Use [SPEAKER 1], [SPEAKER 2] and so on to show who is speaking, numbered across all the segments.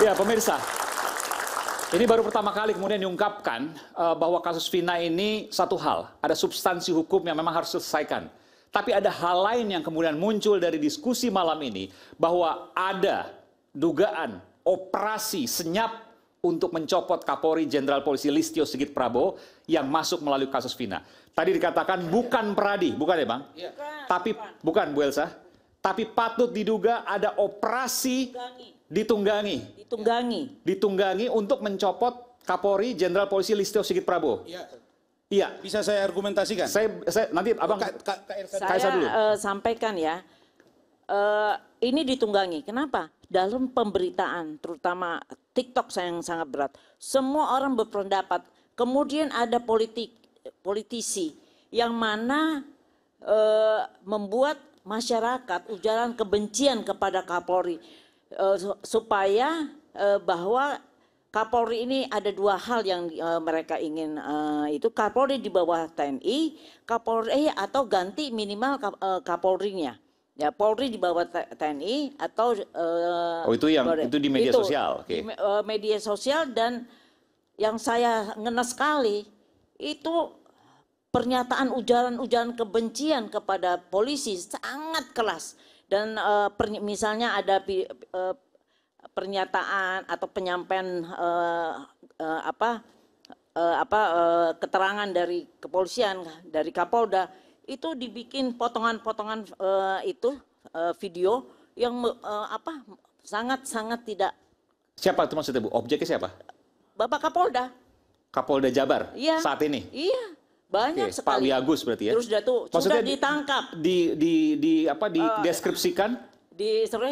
[SPEAKER 1] Ya, pemirsa, ini baru pertama kali kemudian diungkapkan bahwa kasus Vina ini satu hal, ada substansi hukum yang memang harus diselesaikan. Tapi ada hal lain yang kemudian muncul dari diskusi malam ini, bahwa ada dugaan operasi senyap untuk mencopot Kapolri Jenderal Polisi Listio Sigit Prabowo yang masuk melalui kasus Vina. Tadi dikatakan bukan Peradi, bukan ya Bang?
[SPEAKER 2] Ya.
[SPEAKER 1] Tapi bukan Bu Elsa, tapi patut diduga ada operasi ditunggangi untuk mencopot Kapolri Jenderal Polisi Listio Sigit Prabowo.
[SPEAKER 2] Iya.
[SPEAKER 1] Iya.
[SPEAKER 2] Bisa saya argumentasikan?
[SPEAKER 1] Saya nanti Abang
[SPEAKER 3] saya
[SPEAKER 1] dulu.
[SPEAKER 3] Sampaikan ya. Ini ditunggangi. Kenapa? Dalam pemberitaan, terutama TikTok yang sangat berat. Semua orang berpendapat. Kemudian ada politisi yang mana membuat masyarakat ujaran kebencian kepada Kapolri. Supaya bahwa Kapolri ini ada dua hal yang mereka ingin, itu Kapolri di bawah TNI, Kapolri atau ganti minimal Kapolrinya. Ya, Polri di bawah TNI atau
[SPEAKER 1] itu di media sosial.
[SPEAKER 3] Di media sosial. Dan yang saya ngenes sekali itu pernyataan ujaran kebencian kepada polisi sangat keras. Dan misalnya ada pernyataan atau penyampaian keterangan dari kepolisian, dari Kapolda, itu dibikin potongan-potongan video yang sangat tidak.
[SPEAKER 1] Siapa itu maksudnya Bu? Objeknya siapa?
[SPEAKER 3] Bapak Kapolda.
[SPEAKER 1] Kapolda Jabar
[SPEAKER 3] ya,
[SPEAKER 1] saat ini?
[SPEAKER 3] Iya, banyak sekali.
[SPEAKER 1] Pak Wiyagus berarti ya?
[SPEAKER 3] Terus sudah ditangkap.
[SPEAKER 1] Dideskripsikan?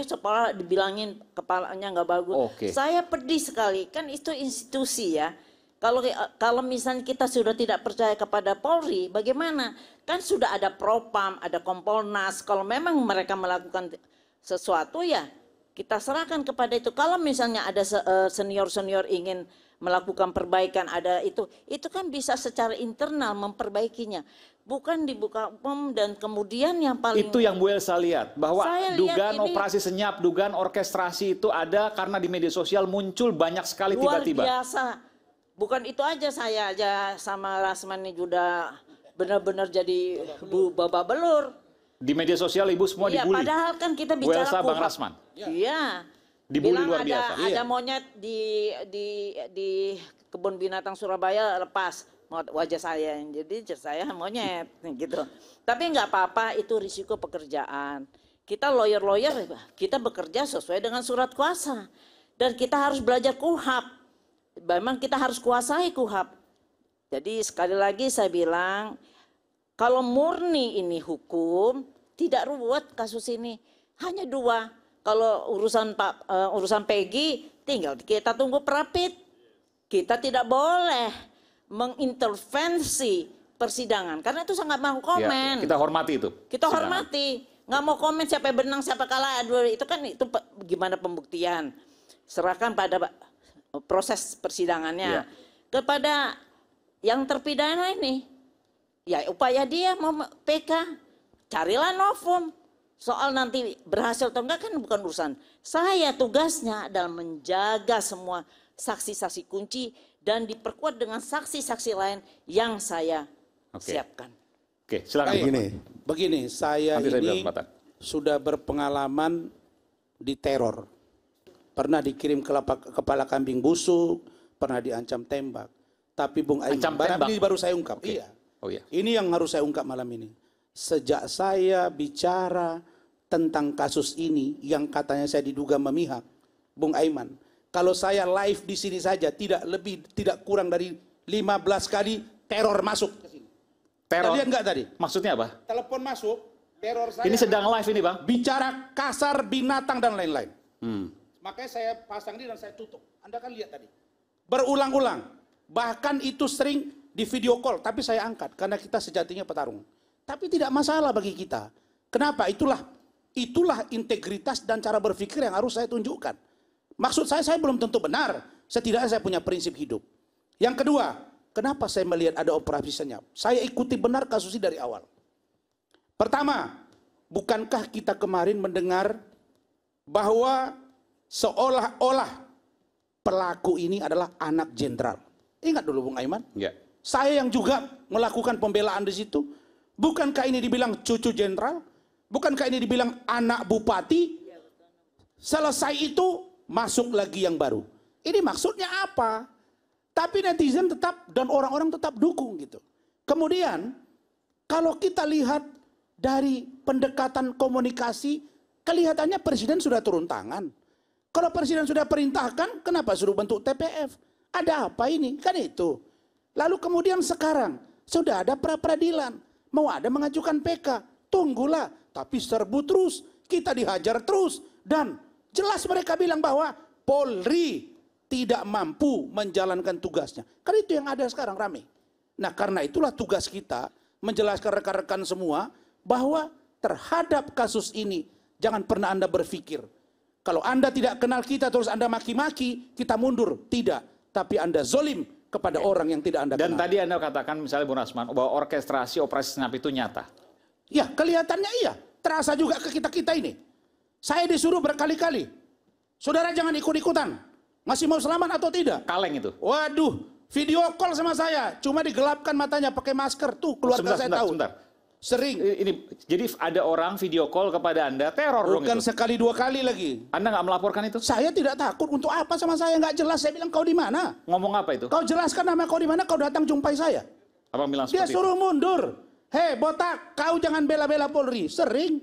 [SPEAKER 3] Sekolah dibilangin kepalanya nggak bagus. Saya pedih sekali, kan itu institusi ya. Kalau misalnya kita sudah tidak percaya kepada Polri, bagaimana? Kan sudah ada Propam, ada Kompolnas. Kalau memang mereka melakukan sesuatu ya kita serahkan kepada itu. Kalau misalnya ada senior-senior ingin melakukan perbaikan, ada itu kan bisa secara internal memperbaikinya. Bukan dibuka umum dan kemudian yang paling...
[SPEAKER 1] Itu yang Bu Elsa lihat, bahwa dugaan operasi senyap, dugaan orkestrasi itu ada karena di media sosial muncul banyak sekali tiba-tiba.
[SPEAKER 3] Luar biasa. Bukan itu aja, saya aja sama Rasman ini juga benar-benar jadi babak belur.
[SPEAKER 1] Di media sosial Ibu semua dibully.
[SPEAKER 3] Padahal kan kita bicara
[SPEAKER 1] Bu Elsa, Bang Rasman.
[SPEAKER 3] Iya.
[SPEAKER 1] Dibully luar biasa.
[SPEAKER 3] Ada monyet di kebun binatang Surabaya lepas wajah saya. Jadi saya monyet gitu. Tapi nggak apa-apa, itu risiko pekerjaan. Kita lawyer, kita bekerja sesuai dengan surat kuasa. Dan kita harus belajar KUHAP. Memang kita harus kuasai KUHAP. Jadi sekali lagi saya bilang, kalau murni ini hukum, tidak ruwet kasus ini. Hanya dua. Kalau urusan Peggy, tinggal kita tunggu perapit. Kita tidak boleh mengintervensi persidangan, karena itu sangat mau komen.
[SPEAKER 1] Ya, kita hormati itu.
[SPEAKER 3] Kita hormati. Nggak mau komen siapa yang benang, siapa kalah. Itu kan gimana pembuktian. Serahkan pada proses persidangannya. Kepada yang terpidana ini, ya upaya dia mau PK, carilah novum. Soal nanti berhasil atau enggak kan bukan urusan. Saya tugasnya adalah menjaga semua saksi-saksi kunci dan diperkuat dengan saksi-saksi lain yang saya siapkan.
[SPEAKER 1] Oke, silakan.
[SPEAKER 2] Begini, saya ini sudah berpengalaman di teror. Pernah dikirim kepala kambing busuk, pernah diancam tembak. Tapi Bung Aiman, ini baru saya ungkap. Iya. Ini yang harus saya ungkap malam ini. Sejak saya bicara tentang kasus ini yang katanya saya diduga memihak, Bung Aiman, kalau saya live di sini saja tidak kurang dari 15 kali teror masuk ke sini.
[SPEAKER 1] Teror?
[SPEAKER 2] Lihat enggak tadi?
[SPEAKER 1] Maksudnya apa?
[SPEAKER 2] Telepon masuk, teror saya.
[SPEAKER 1] Ini sedang live ini Bang?
[SPEAKER 2] Bicara kasar, binatang dan lain-lain. Makanya saya pasang ini dan saya tutup. Anda kan lihat tadi. Berulang-ulang. Bahkan itu sering di video call, tapi saya angkat karena kita sejatinya petarung. Tapi tidak masalah bagi kita. Kenapa? Itulah integritas dan cara berpikir yang harus saya tunjukkan. Maksud saya belum tentu benar. Setidaknya saya punya prinsip hidup. Yang kedua, kenapa saya melihat ada operasi senyap? Saya ikuti benar kasus ini dari awal. Pertama, bukankah kita kemarin mendengar bahwa seolah-olah pelaku ini adalah anak jenderal. Ingat dulu Bung Aiman.
[SPEAKER 1] Ya.
[SPEAKER 2] Saya yang juga melakukan pembelaan di situ. Bukankah ini dibilang cucu jenderal? Bukankah ini dibilang anak bupati? Selesai itu masuk lagi yang baru. Ini maksudnya apa? Tapi netizen tetap dan orang-orang tetap dukung gitu. Kemudian kalau kita lihat dari pendekatan komunikasi, kelihatannya presiden sudah turun tangan. Kalau presiden sudah perintahkan, kenapa suruh bentuk TPF? Ada apa ini? Kan itu. Lalu kemudian sekarang sudah ada pra-peradilan. Mau ada mengajukan PK. Tunggulah. Tapi serbu terus. Kita dihajar terus. Dan jelas mereka bilang bahwa Polri tidak mampu menjalankan tugasnya. Kan itu yang ada sekarang rame. Nah karena itulah tugas kita menjelaskan rekan-rekan semua bahwa terhadap kasus ini jangan pernah Anda berpikir kalau Anda tidak kenal kita terus Anda maki-maki, kita mundur. Tidak. Tapi Anda zolim kepada orang yang tidak Anda kenal.
[SPEAKER 1] Dan tadi Anda katakan misalnya Bung Rasman bahwa orkestrasi operasi senyap itu nyata.
[SPEAKER 2] Ya kelihatannya iya. Terasa juga ke kita-kita ini. Saya disuruh berkali-kali. Saudara jangan ikut-ikutan. Masih mau selamat atau tidak?
[SPEAKER 1] Kaleng itu.
[SPEAKER 2] Waduh, video call sama saya. Cuma digelapkan matanya pakai masker. Tuh keluarga saya tahu.
[SPEAKER 1] Sebentar.
[SPEAKER 2] Sering.
[SPEAKER 1] Ini, jadi ada orang video call kepada Anda, teror dong
[SPEAKER 2] Bukan
[SPEAKER 1] itu.
[SPEAKER 2] sekali dua kali lagi.
[SPEAKER 1] Anda nggak melaporkan itu?
[SPEAKER 2] Saya tidak takut. Untuk apa sama saya? Nggak jelas. Saya bilang kau di mana?
[SPEAKER 1] Ngomong apa itu?
[SPEAKER 2] Kau jelaskan nama kau di mana? Kau datang jumpai saya.
[SPEAKER 1] Abang bilang
[SPEAKER 2] Dia
[SPEAKER 1] seperti
[SPEAKER 2] suruh mundur. Hei botak, kau jangan bela-bela Polri. Sering.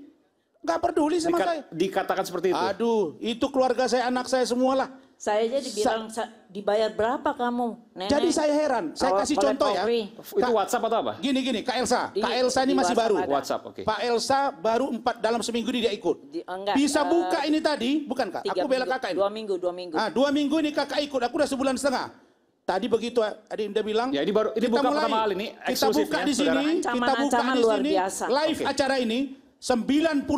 [SPEAKER 2] Nggak peduli sama saya.
[SPEAKER 1] Dikatakan seperti itu.
[SPEAKER 2] Aduh, itu keluarga saya, anak saya semualah.
[SPEAKER 3] Saya aja dibilang dibayar berapa kamu, Nenek?
[SPEAKER 2] Jadi saya heran. Saya kasih
[SPEAKER 3] Oleh
[SPEAKER 2] contoh ya.
[SPEAKER 3] Polri.
[SPEAKER 1] Itu WhatsApp atau apa?
[SPEAKER 2] Gini, Kak Elsa.
[SPEAKER 3] Di-
[SPEAKER 2] Kak Elsa ini
[SPEAKER 3] di
[SPEAKER 2] masih
[SPEAKER 3] WhatsApp
[SPEAKER 2] baru.
[SPEAKER 3] ada.
[SPEAKER 1] WhatsApp, oke.
[SPEAKER 2] Pak Elsa baru dalam seminggu ini dia ikut.
[SPEAKER 3] Enggak,
[SPEAKER 2] Bisa buka ini tadi, bukan Kak?
[SPEAKER 3] 3
[SPEAKER 2] Aku bela
[SPEAKER 3] minggu,
[SPEAKER 2] kakak ini.
[SPEAKER 3] 2 minggu, 2 minggu.
[SPEAKER 2] Ah, 2 minggu ini kakak ikut. Aku udah sebulan setengah. Tadi begitu Adinda bilang.
[SPEAKER 1] Ya, ini
[SPEAKER 2] kita
[SPEAKER 1] buka
[SPEAKER 2] mulai.
[SPEAKER 1] pertama kali ini,
[SPEAKER 2] Kita buka
[SPEAKER 1] eksklusifnya,
[SPEAKER 2] di
[SPEAKER 1] saudara.
[SPEAKER 2] sini. Kita buka
[SPEAKER 3] Ancaman-ancaman
[SPEAKER 2] di
[SPEAKER 3] luar
[SPEAKER 2] sini.
[SPEAKER 3] biasa.
[SPEAKER 2] Live
[SPEAKER 1] Oke.
[SPEAKER 2] acara ini 99%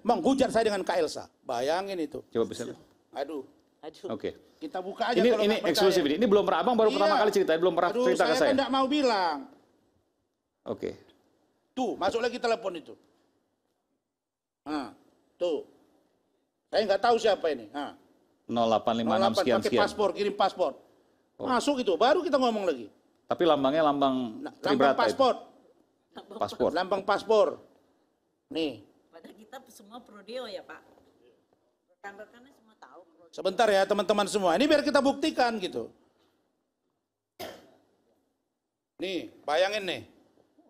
[SPEAKER 2] menghujat saya dengan Kak Elsa. Bayangin itu.
[SPEAKER 1] Coba bisa.
[SPEAKER 2] Aduh.
[SPEAKER 3] Aduh.
[SPEAKER 1] Oke.
[SPEAKER 2] Kita buka aja
[SPEAKER 1] Ini
[SPEAKER 2] kalau nggak percaya.
[SPEAKER 1] eksklusif ini. Ini belum pernah, Abang baru pertama
[SPEAKER 2] Iya.
[SPEAKER 1] kali cerita, belum pernah
[SPEAKER 2] Aduh,
[SPEAKER 1] cerita ke
[SPEAKER 2] saya
[SPEAKER 1] saya.
[SPEAKER 2] kan nggak mau bilang.
[SPEAKER 1] Oke.
[SPEAKER 2] Tuh, masuk lagi telepon itu. Nah, tuh. Saya nggak tahu siapa ini. Nah,
[SPEAKER 1] 0856 sekian
[SPEAKER 2] pakai
[SPEAKER 1] sekian.
[SPEAKER 2] paspor, kirim paspor. Masuk itu, baru kita ngomong lagi.
[SPEAKER 1] Tapi lambangnya lambang
[SPEAKER 2] Lambang
[SPEAKER 1] Tribrata itu.
[SPEAKER 2] paspor,
[SPEAKER 1] Paspor.
[SPEAKER 2] lambang paspor. Nih,
[SPEAKER 3] Padahal kita semua prodeo ya Pak. Rekan-rekannya semua tahu.
[SPEAKER 2] sebentar ya teman-teman semua. Ini biar kita buktikan gitu. Nih, bayangin nih.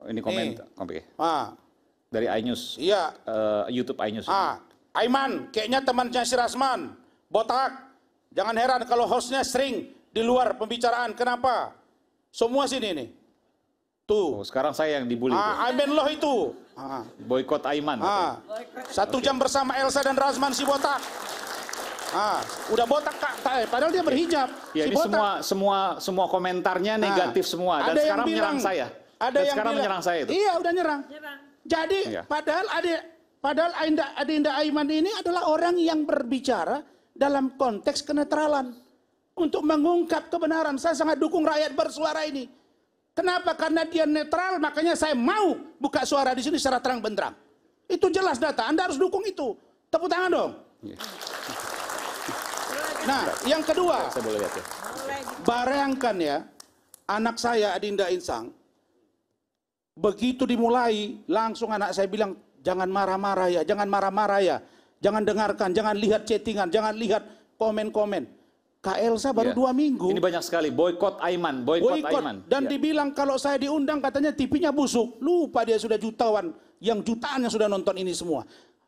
[SPEAKER 1] Ini komentar. Oke.
[SPEAKER 2] Ah,
[SPEAKER 1] Dari iNews.
[SPEAKER 2] iya.
[SPEAKER 1] YouTube iNews.
[SPEAKER 2] Ah, Aiman, kayaknya temannya si Rasman. Botak. Jangan heran kalau hostnya sering di luar pembicaraan. Kenapa? Semua sini nih.
[SPEAKER 1] Oh,
[SPEAKER 2] Tuh.
[SPEAKER 1] sekarang saya yang dibully.
[SPEAKER 2] Aiman loh itu. Ah.
[SPEAKER 1] Boykot Aiman.
[SPEAKER 2] Satu jam bersama Elsa dan Rasman si botak. Udah botak Kak. Padahal dia berhijab.
[SPEAKER 1] Ya,
[SPEAKER 2] si
[SPEAKER 1] ini
[SPEAKER 2] botak.
[SPEAKER 1] semua komentarnya negatif semua dan
[SPEAKER 2] Ada yang
[SPEAKER 1] sekarang menyerang
[SPEAKER 2] bilang-
[SPEAKER 1] saya.
[SPEAKER 2] Ada
[SPEAKER 1] Dan
[SPEAKER 2] yang
[SPEAKER 1] sekarang
[SPEAKER 2] bilang,
[SPEAKER 1] menyerang saya itu.
[SPEAKER 2] Iya, udah nyerang. Jadi
[SPEAKER 1] Iya.
[SPEAKER 2] padahal Adinda Aiman ini adalah orang yang berbicara dalam konteks kenetralan untuk mengungkap kebenaran. Saya sangat dukung rakyat bersuara ini. Kenapa? Karena dia netral, makanya saya mau buka suara di sini secara terang benderang. Itu jelas data. Anda harus dukung itu. Tepuk tangan dong.
[SPEAKER 1] Iya.
[SPEAKER 2] Nah, yang kedua,
[SPEAKER 1] Saya boleh lihat ya.
[SPEAKER 2] bayangkan ya, anak saya Adinda Insang, begitu dimulai, langsung anak saya bilang, jangan marah-marah ya, jangan marah-marah ya, jangan dengarkan, jangan lihat chattingan, jangan lihat komen-komen. Kak Elsa baru
[SPEAKER 1] Iya.
[SPEAKER 2] 2 minggu.
[SPEAKER 1] Ini banyak sekali. Boykot Aiman. Boykot
[SPEAKER 2] Boykot.
[SPEAKER 1] Aiman.
[SPEAKER 2] Dan
[SPEAKER 1] Ya.
[SPEAKER 2] dibilang kalau saya diundang katanya TV-nya busuk. Lupa dia sudah jutaan yang sudah nonton ini semua.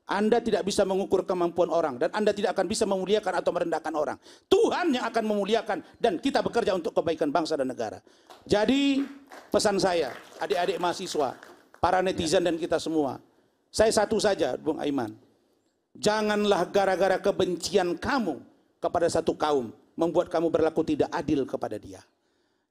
[SPEAKER 2] Anda tidak bisa mengukur kemampuan orang dan Anda tidak akan bisa memuliakan atau merendahkan orang. Tuhan yang akan memuliakan dan kita bekerja untuk kebaikan bangsa dan negara. Jadi pesan saya, adik-adik mahasiswa, para netizen dan kita semua. Saya satu saja, Bung Aiman. Janganlah gara-gara kebencian kamu kepada satu kaum membuat kamu berlaku tidak adil kepada dia.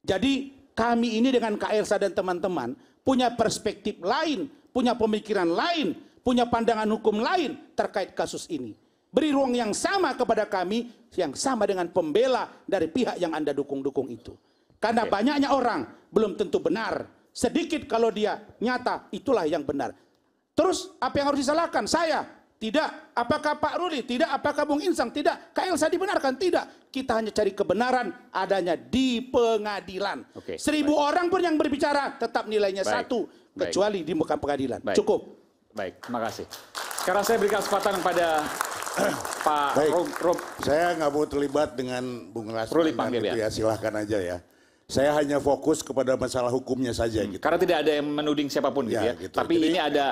[SPEAKER 2] Jadi kami ini dengan Kak Elsa dan teman-teman punya perspektif lain, punya pemikiran lain, punya pandangan hukum lain terkait kasus ini. Beri ruang yang sama kepada kami, yang sama dengan pembela dari pihak yang Anda dukung-dukung itu. Karena banyaknya orang belum tentu benar. Sedikit kalau dia nyata, itulah yang benar. Terus apa yang harus disalahkan? Saya. Tidak. Apakah Pak Ruli? Tidak. Apakah Bung Insang? Tidak. Kak Elsa dibenarkan? Tidak. Kita hanya cari kebenaran adanya di pengadilan.
[SPEAKER 1] Oke,
[SPEAKER 2] 1000 orang pun yang berbicara tetap nilainya
[SPEAKER 1] Baik.
[SPEAKER 2] 1. Kecuali di muka pengadilan.
[SPEAKER 1] Baik.
[SPEAKER 2] Cukup.
[SPEAKER 1] Baik, terima kasih. Sekarang saya berikan kesempatan kepada Pak
[SPEAKER 4] Baik.
[SPEAKER 1] Rob.
[SPEAKER 4] Saya nggak mau terlibat dengan Bung
[SPEAKER 1] Ruli
[SPEAKER 4] Rasman
[SPEAKER 1] panggil
[SPEAKER 4] itu
[SPEAKER 1] ya.
[SPEAKER 4] ya, silahkan aja ya. Saya hanya fokus kepada masalah hukumnya saja gitu.
[SPEAKER 1] Karena tidak ada yang menuding siapapun gitu
[SPEAKER 4] Ya,
[SPEAKER 1] ya.
[SPEAKER 4] gitu.
[SPEAKER 1] Tapi
[SPEAKER 4] Jadi-
[SPEAKER 1] ini ada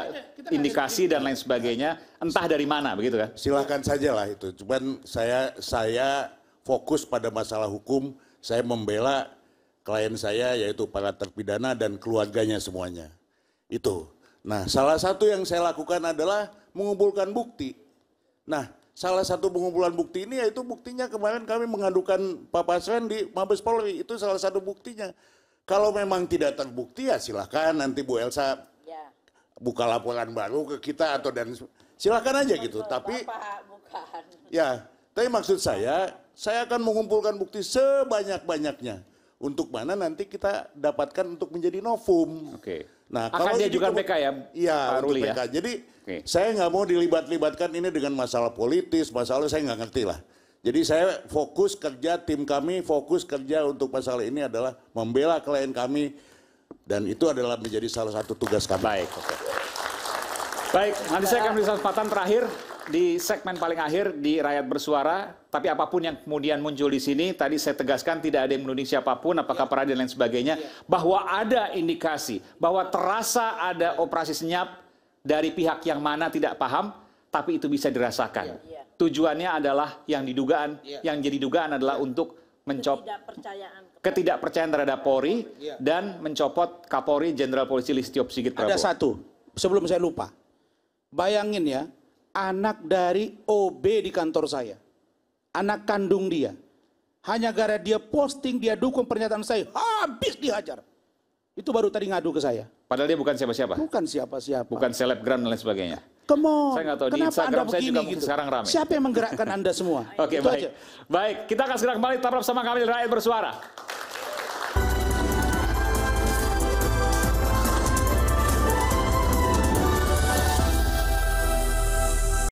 [SPEAKER 1] indikasi dan lain sebagainya, entah dari mana begitu kan?
[SPEAKER 4] Silahkan saja lah itu. Cuman saya fokus pada masalah hukum. Saya membela klien saya yaitu para terpidana dan keluarganya semuanya. Itu. Nah, salah satu yang saya lakukan adalah mengumpulkan bukti. Nah, salah satu pengumpulan bukti ini yaitu buktinya kemarin kami mengadukan Pak Pasren di Mabes Polri. Itu salah satu buktinya. Kalau memang tidak terbukti ya silahkan nanti Bu Elsa
[SPEAKER 3] Ya.
[SPEAKER 4] buka laporan baru ke kita atau dan silahkan aja gitu. Tapi
[SPEAKER 3] Bapak, bukan.
[SPEAKER 4] ya, tapi maksud saya akan mengumpulkan bukti sebanyak-banyaknya. Untuk mana nanti kita dapatkan untuk menjadi novum.
[SPEAKER 1] Oke.
[SPEAKER 4] Nah,
[SPEAKER 1] Akan
[SPEAKER 4] ini
[SPEAKER 1] diajukan PK ya,
[SPEAKER 4] Iya,
[SPEAKER 1] Pak
[SPEAKER 4] untuk
[SPEAKER 1] Ruli ya?
[SPEAKER 4] PK. Jadi
[SPEAKER 1] Oke.
[SPEAKER 4] saya nggak mau dilibatkan ini dengan masalah politis, masalah saya nggak ngerti lah. Jadi saya fokus kerja, tim kami fokus kerja untuk masalah ini adalah membela klien kami. Dan itu adalah menjadi salah satu tugas kami.
[SPEAKER 1] Baik, oke. Baik, nanti saya akan beri kesempatan terakhir di segmen paling akhir di Rakyat Bersuara. Tapi apapun yang kemudian muncul di sini, tadi saya tegaskan tidak ada yang menuding siapapun, apakah peradilan dan lain sebagainya. Bahwa ada indikasi, bahwa terasa ada operasi senyap dari pihak yang mana tidak paham, tapi itu bisa dirasakan. Tujuannya adalah yang jadi dugaan adalah untuk mencopot ketidakpercayaan terhadap Polri dan mencopot Kapolri Jenderal Polisi Listio Sigit Prabowo.
[SPEAKER 2] Ada satu, sebelum saya lupa. Bayangin ya, anak dari OB di kantor saya. Anak kandung dia. Hanya gara dia posting, dia dukung pernyataan saya, habis dihajar. Itu baru tadi ngadu ke saya.
[SPEAKER 1] Padahal dia bukan siapa-siapa.
[SPEAKER 2] Bukan siapa-siapa.
[SPEAKER 1] Bukan selebgram dan lain sebagainya.
[SPEAKER 2] Come on.
[SPEAKER 1] Saya nggak tahu, di
[SPEAKER 2] Kenapa
[SPEAKER 1] Instagram
[SPEAKER 2] Anda
[SPEAKER 1] saya
[SPEAKER 2] begini
[SPEAKER 1] juga mungkin
[SPEAKER 2] gitu?
[SPEAKER 1] sekarang ramai.
[SPEAKER 2] Siapa yang menggerakkan Anda semua?
[SPEAKER 1] Oke,
[SPEAKER 2] Itu
[SPEAKER 1] baik.
[SPEAKER 2] aja.
[SPEAKER 1] Baik, kita akan segera kembali tetap bersama kami di Rakyat Bersuara.